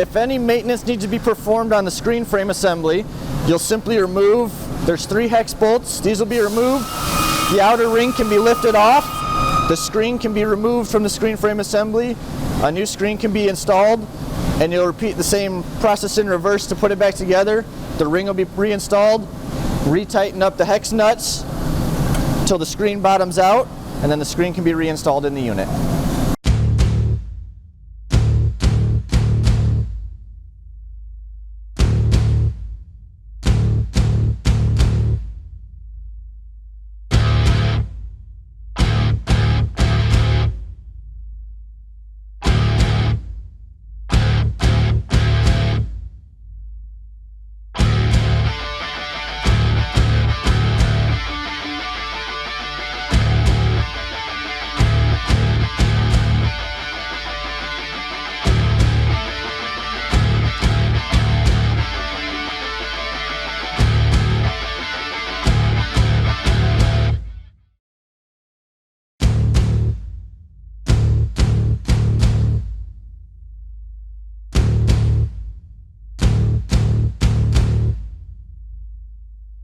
If any maintenance needs to be performed on the screen frame assembly, you'll simply remove, there's 3 hex bolts, these will be removed. The outer ring can be lifted off, the screen can be removed from the screen frame assembly, a new screen can be installed, and you'll repeat the same process in reverse to put it back together. The ring will be reinstalled, retighten up the hex nuts until the screen bottoms out, and then the screen can be reinstalled in the unit.